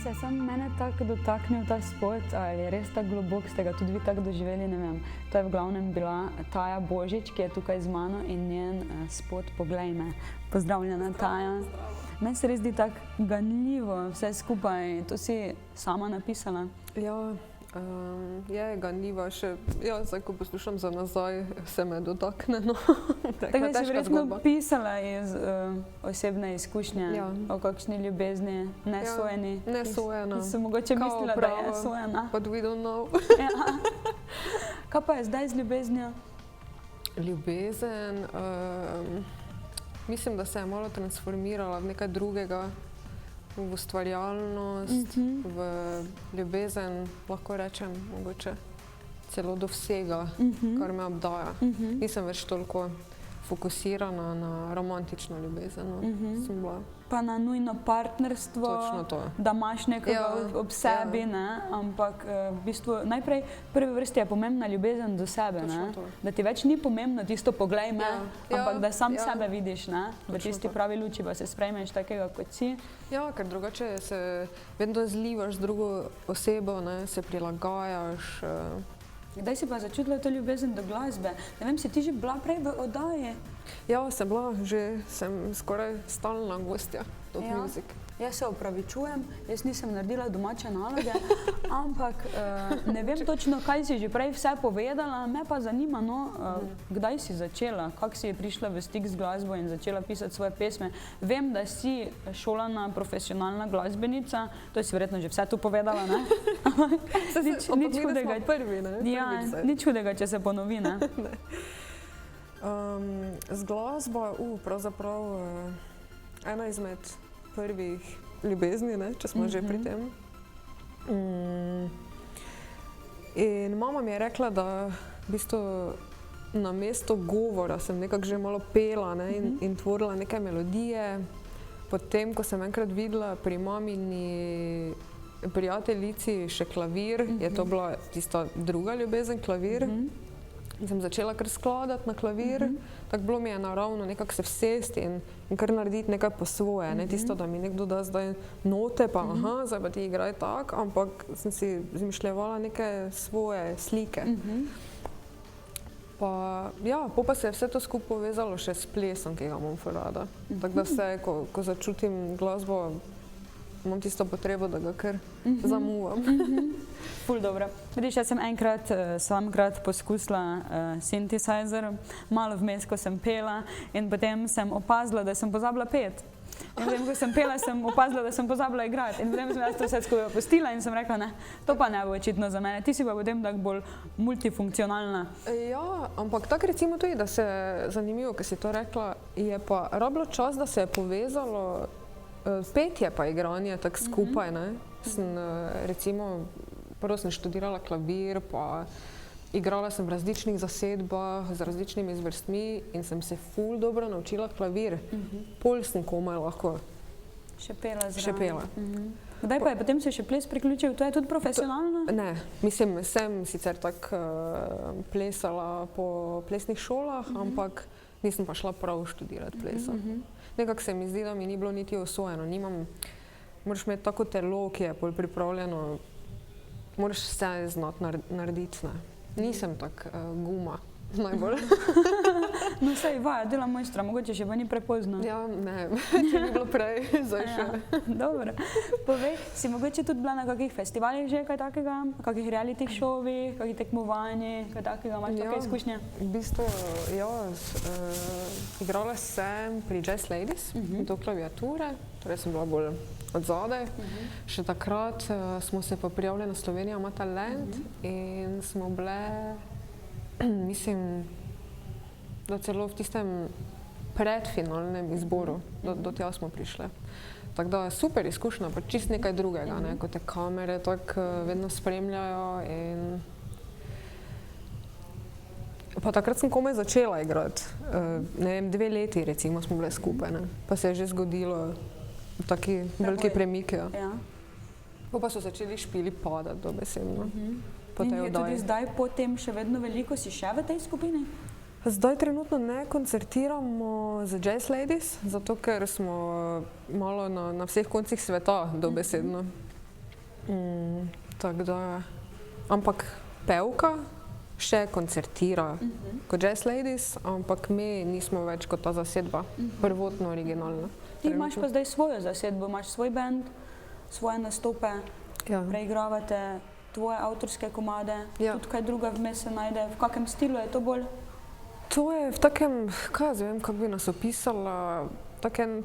se sam mene tako dotaknil ta spot, ali je res tako globok, ste ga tudi vi tako doživeli, ne vem. To je v glavnem bila Taja Božič, ki je tukaj z mano in njen spot Poglej me. Pozdravljena Taja. Meni se res zdi tako ganljivo vse skupaj, to si sama napisala. Ja, je ganljiva še, ja, zdaj ko poslušam za nazaj, se me dotakne, no. Tako da si verjetno pisala iz osebne izkušnje, ja, o kakšni ljubezni, nesojeni. Ja, nesojena. Ki si mogoče mislila, da je sojena. But we don't know. Ja. Kaj pa je zdaj z ljubeznijo? Ljubezen, mislim, da se je malo transformirala v nekaj drugega, v ustvarjalnost, v ljubezen, lahko rečem, mogoče celo do vsega, kar me obdaja. Nisem več toliko fokusirana na romantično ljubezen, sem bila. Pa na nujno partnerstvo, da imaš nekoga ob sebi, ne? Ampak v bistvu najprej prvi vrsti je pomembna ljubezen do sebe, ne? Da ti več ni pomembno tisto poglej me, ampak da sam sebe vidiš, ne? V tisti pravi luči, pa se sprejmeš takega, kot si. Ja, ker drugače se vedno zlivaš z drugo osebo, ne? Se prilagajaš. Kdaj si pa začutila to ljubezen do glasbe? Ne vem, si ti že bila prej v oddaji? Ja, sem bila, že sem skoraj stalna gostja Top Music. Jaz se opravičujem, jaz nisem naredila domače naloge, ampak ne vem točno, kaj si že prej vse povedala, me pa zanima, no, kdaj si začela, kako si je prišla v stik z glasbo in začela pisati svoje pesme. Vem, da si šolana profesionalna glasbenica, to si verjetno že vse tu povedala, ne? Nič hudega. Prvi, ne? Ja, nič hudega, če se ponovi, ne? Z glasbo, pravzaprav ena izmed prvih ljubezni, ne, če smo že pri tem. In mama mi je rekla, da v bistvu namesto govora sem nekako že malo pela, ne, in tvorila neke melodije. Potem, ko sem enkrat videla pri mamini prijateljici še klavir, je to bila tista druga ljubezen, klavir. In sem začela kar skladati na klavir, tako bilo mi je naravno nekako se vsesti in kar narediti nekaj po svoje, ne tisto, da mi nekdo da zdaj note, pa zdaj pa ti igraj tak, ampak sem si izmišljevala neke svoje slike. Pa ja, pa se je vse to skupaj povezalo še s plesom, ki ga imam ful rada. Tako da vse, ko začutim glasbo, imam tisto potrebo, da ga kar zamuvam. Ful dobro. Vidiš, jaz sem samkrat poskusila synthesizer, malo vmes, ko sem pela in potem sem opazila, da sem pozabila peti. In potem, ko sem pela, sem opazila, da sem pozabila igrati. In potem sem jaz to vse skupaj opustila in sem rekla, ne, to pa ne bo očitno za mene. Ti si pa potem tako bolj multifunkcionalna. Ja, ampak tako recimo tudi, da se zanimivo, ko si to rekla, je pa rabilo čas, da se je povezalo petje pa igranje tako skupaj, ne. Sem recimo, prvo sem študirala klavir, pa igrala sem v različnih zasedbah z različnimi zvrstmi in sem se ful dobro naučila klavir. Pol sem komaj lahko še pela zraven. Še pela. Kdaj pa je potem se še ples priključil? To je tudi profesionalno? Ne, mislim, sem sicer tako plesala po plesnih šolah, ampak nisem pa šla prav študirati plesa. Nekako se mi zdi, da mi ni bilo niti osvojeno. Moraš imeti tako telo, ki je bolj pripravljeno, moraš vse znati narediti, ne. Nisem tak guma najbolj. No saj, vaja, dela mojstra, mogoče še pa ni prepozno. Ja, ne, če bi bilo prej, zdaj še. Dobro. Povej, si mogoče tudi bila na kakih festivalih že kaj takega? Kakih reality šovih, kakih tekmovanjih, kaj takega, imaš take izkušnje? V bistvu, ja, igrala sem pri Jazz Ladies, do klaviature, torej sem bila bolj od zadaj. Še takrat smo se pa prijavili na Slovenija ima talent in smo bile, mislim, da celo v tistem predfinalnem izboru, do tja smo prišle. Tako da super izkušnja, pa čist nekaj drugega, ne, ko te kamere tako vedno spremljajo in pa takrat sem komaj začela igrati, ne vem, 2 leti recimo smo bile skupaj, ne, pa se je že zgodilo taki veliki premik, ja. Pa so začeli špili padati dobesedno. In je tudi zdaj potem še vedno veliko, si še v tej skupini? Zdaj trenutno ne koncertiramo z Jazz Ladies, zato ker smo malo na vseh koncih sveta dobesedno. Tako da, ampak pevka še koncertira kot Jazz Ladies, ampak mi nismo več kot ta zasedba, prvotno originalna. Ti imaš pa zdaj svojo zasedbo, imaš svoj band, svoje nastope, Ja. preigravate tvoje avtorske komade, Ja. tudi kaj druga vmes se najde, v kakem stilu je to bolj? To je v takem, kaj jaz vem, kako bi nas opisala, takem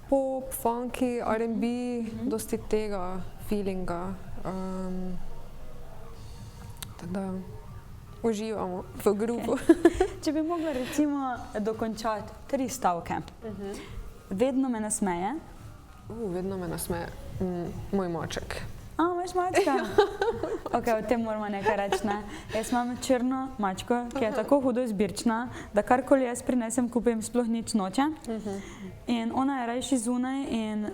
pop, funky, R&B, dosti tega feelinga. Tako da uživamo v grupu. Če bi mogla recimo dokončati 3 stavke. Vedno me nasmeje. Vedno me nasmeje moj maček. A, imaš mačka? Ok, o tem moramo nekaj reči, ne? Jaz imam črno mačko, ki je tako hudo izbirčna, da karkoli jaz prinesem, kupim, sploh nič noče. In ona je rajši zunaj in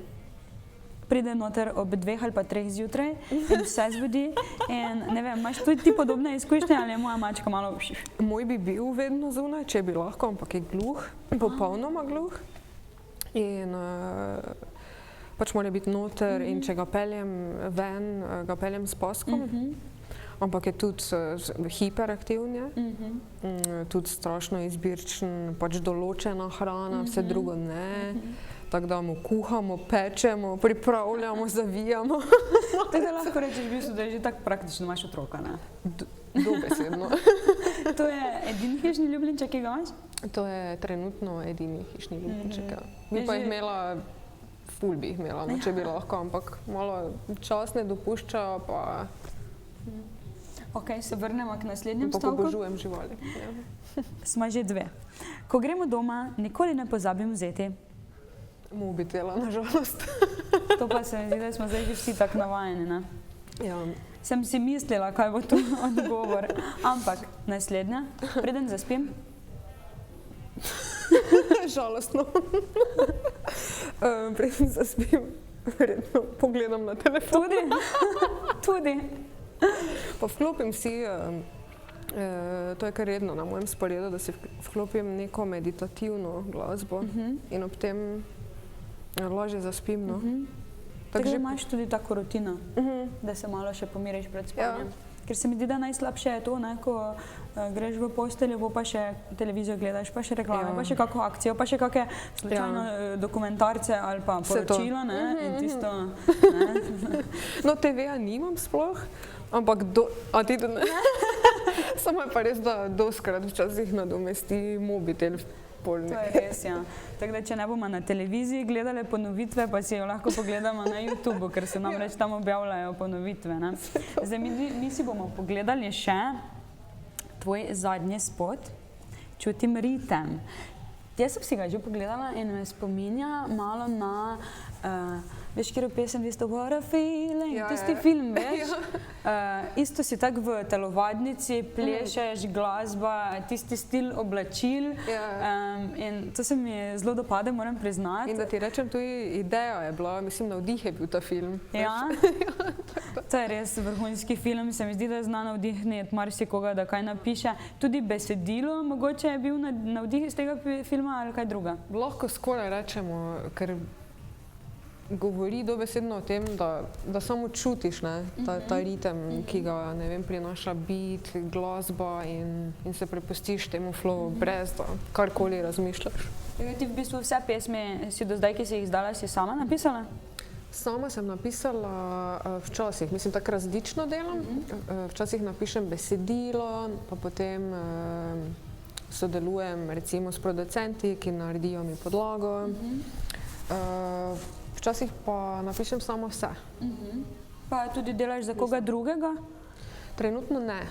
pride noter ob 2 ali pa 3 zjutraj in vse zbudi. In ne vem, imaš tudi ti podobne izkušnje ali je moja mačka malo Moj bi bil vedno zunaj, če bi lahko, ampak je gluh, popolnoma gluh. In pač mora biti noter in če ga peljem ven, ga peljem s paskom. Ampak je tudi hiperaktivn, tudi strašno izbirčen, pač določena hrana, vse drugo ne. Tako da mu kuhamo, pečemo, pripravljamo, zavijamo. Tako da lahko rečeš, v bistvu, da je že tako praktično imaš otroka, ne? Dobesedno. To je edini hišni ljubljenček, ki ga imaš? To je trenutno edini hišni ljubljenček. Bi pa jih imela, ful bi jih imela, no, če bi lahko, ampak malo čas ne dopušča, pa Ok, se vrnemo k naslednjem pa stavku. pobožujem živali. Ja. Sva že 2. Ko gremo doma, nikoli ne pozabim vzeti. Mobitela, nažalost. To pa se mi zdi, da smo zdaj že vsi tako navajeni, ne? Ja. Sem si mislila, kaj bo to odgovor. Ampak naslednja, preden zaspim, Žalostno. Preden zaspim, verjetno pogledam na telefon. tudi. Pa vklopim si, to je kar redno na mojem sporedu, da si vklopim neko meditativno glasbo in ob tem lažje zaspim. No. Tako že imaš tudi tako rutino, da se malo še pomiriš pred spanjem. Ker se mi zdi, da najslabše je to, ne, ko greš v posteljo, pa še televizijo gledaš, pa še reklame, pa še kako akcijo, pa še kakšne slučajno dokumentarce ali pa poročila, ne, in tisto, ne. No, TV-ja nimam sploh, ampak a ti to ne? Samo je pa res, da doskrat včasih nadomesti mobitel v polni. To je res, ja. Tako da, če ne bomo na televiziji gledali ponovitve, pa si jo lahko pogledamo na YouTubu, ker se namreč tam objavljajo ponovitve, ne. Zdaj, mi si bomo pogledali še tvoj zadnji spot, Čutim ritem. Jaz sem si ga že pogledala in me spominja malo na, veš, kjer pesem tisto What a feeling, tisti film, veš? Isto si tako v telovadnici, plešeš, glasba, tisti stil oblačil in to se mi zelo dopade, moram priznati. In da ti rečem, tudi ideja je bila, mislim, navdih je bil ta film. Ja, to je res vrhunski film, se mi zdi, da zna navdihniti marsikoga, da kaj napiše. Tudi besedilo mogoče je bil navdih iz tega filma ali kaj druga? Lahko skoraj rečemo, ker govori dobesedno o tem, da samo čutiš, ne, ta ritem, ki ga, ne vem, prinaša beat, glasba in se prepustiš temu flowu, brez da karkoli razmišljaš. Ti v bistvu vse pesmi si do zdaj, ki si jih izdala, si sama napisala? Sama sem napisala včasih, mislim, tako različno delam. Včasih napišem besedilo, pa potem sodelujem recimo s producenti, ki naredijo mi podlago. Včasih pa napišem samo vse. Pa tudi delaš za koga drugega? Trenutno ne.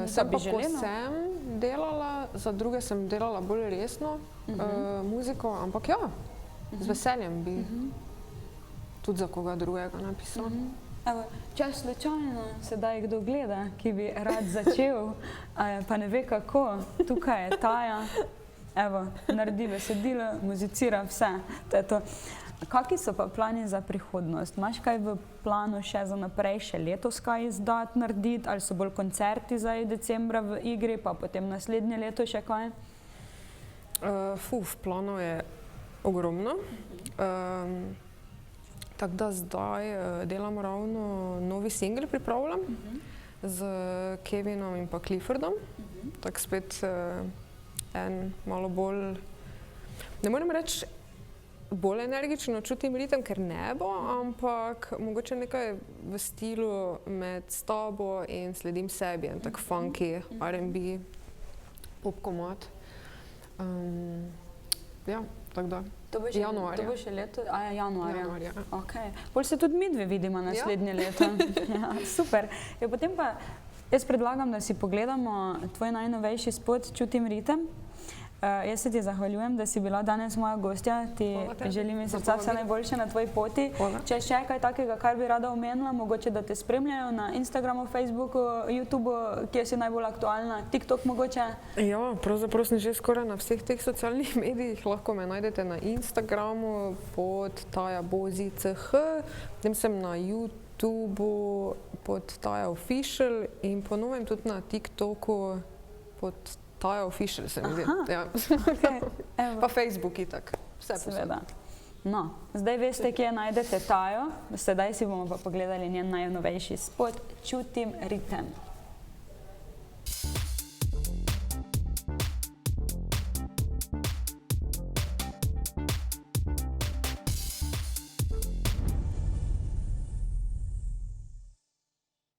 Sem pa, ko sem delala, za druge sem delala bolj resno muziko, ampak ja, z veseljem bi tudi za koga drugega napisala. Evo, če slučajno sedaj kdo gleda, ki bi rad začel, pa ne ve kako, tukaj je Taja, evo, naredi besedilo, muzicira vse, to je to. Kakšni so pa plani za prihodnost? Imaš kaj v planu še za naprej, še letos kaj izdati, narediti, ali so bolj koncerti zdaj decembra v igri, pa potem naslednje leto še kaj? Planov je ogromno. Tako da zdaj delamo ravno novi singel, pripravljam z Kevinom in pa Cliffordom. Tako spet en malo bolj, ne morem reči bolj energično čutim ritem, ker ne bo, ampak mogoče nekaj v stilu med s tabo in sledim sebi, en tak funky R&B pop komad. Ja, tako da. To bo še Januarja. To bo še leto, januarja. Januarja. Okay. Pol se tudi mi dve vidimo naslednje leto. Ja, super. Ja, potem pa jaz predlagam, da si pogledamo tvoj najnovejši spot Čutim ritem. Jaz se ti zahvaljujem, da si bila danes moja gostja. Ti želim iz srca vse najboljše na tvoji poti. Hvala. Če še kaj takega, kar bi rada omenila, mogoče da te spremljajo na Instagramu, Facebooku, YouTubeu, kje si najbolj aktualna, TikTok mogoče? Ja, pravzaprav sem že skoraj na vseh teh socialnih medijih. Lahko me najdete na Instagramu pod tajabozi.ch, potem sem na YouTubeu pod Taja Official in po novem tudi na TikToku pod Taja Official, se mi zdi. Ja. Okay. Pa Facebook itak. Vse Seveda. No, zdaj veste, kje najdete Tajo. Sedaj si bomo pa pogledali njen najnovejši spot Čutim ritem.